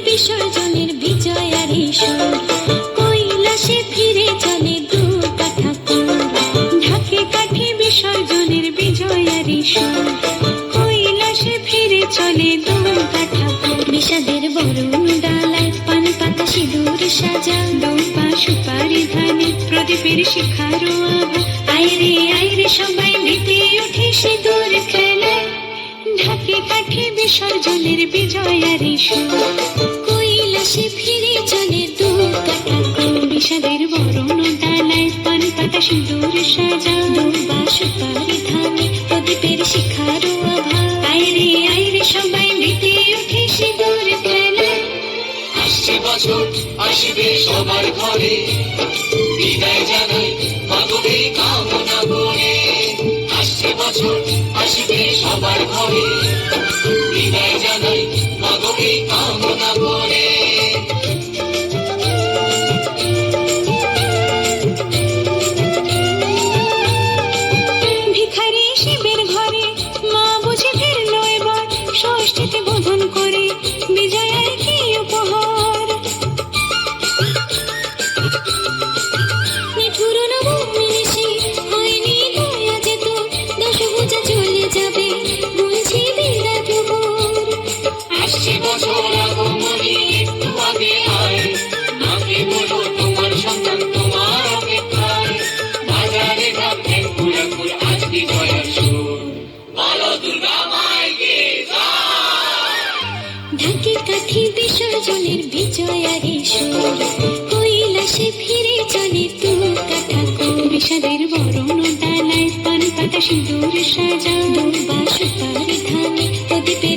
বিসর্জনের বিজয়ারি সুর কৈলাসে ফিরে চলে দু ঠাকুর। ঢাকে কাঠে বিসর্জনের বিজয়ারি সুর কৈলাসে ফিরে চলে দু ঠাকুর। বিষাদের বরণ ডালায় পান পাতা সিঁদুর সাজা, দৌপা সুপারি ধানে প্রদীপের শিখারো আভা। আইরে সবাই মেতে ওঠে সিঁদুর খেলায়, ঢাকে কাঠে বিসর্জনের বিজয়ারি সুর কৈলাসে ফিরে চলে দু ঠাকুর। বিষাদের বরণ ডালায় পান পাতা সিঁদুর সাজা, দৌপা সুপারি ধানে প্রদীপের শিখারো আভা। আইরে সবাই মেতে ওঠে সিঁদুর খেলায়। আসছে বছর আসবে সবার ঘরে, বিদায় জানাই মাগো কামনা করে। আসছে বছর আসবে সবার ঘরে, বিদায় জানাই মাগো কামনা করে। ভিখারি শিবের ঘরে মা বুঝে ফিরলো এবার, ষষ্ঠীতে বোধন করে বিজয়ার কি উপহার। নিঠুর নবমী নিশি হয়নি দয়া যেত, দশভুজা চলে যাবে বলছি বিরাট ভোর। আসছে বছর আগমনী একটু আগে আয়, মাকে বলো তোমার সন্তান তোমার অপেক্ষায়। বাজারে ভাবছেন পুরাপুর আজ বিজয়ার সুর, বলো দুর্গা মাইকে জয়। ঢাকে কাঠি বিসর্জনের বিজয়ারি সুর কৈলাসে ফিরে চলে দু ঠাকুর। বিষাদের বরণ ডালায় পান পাতা সিঁদুর সাজা, দৌপা সুপারি ধানে প্রদীপের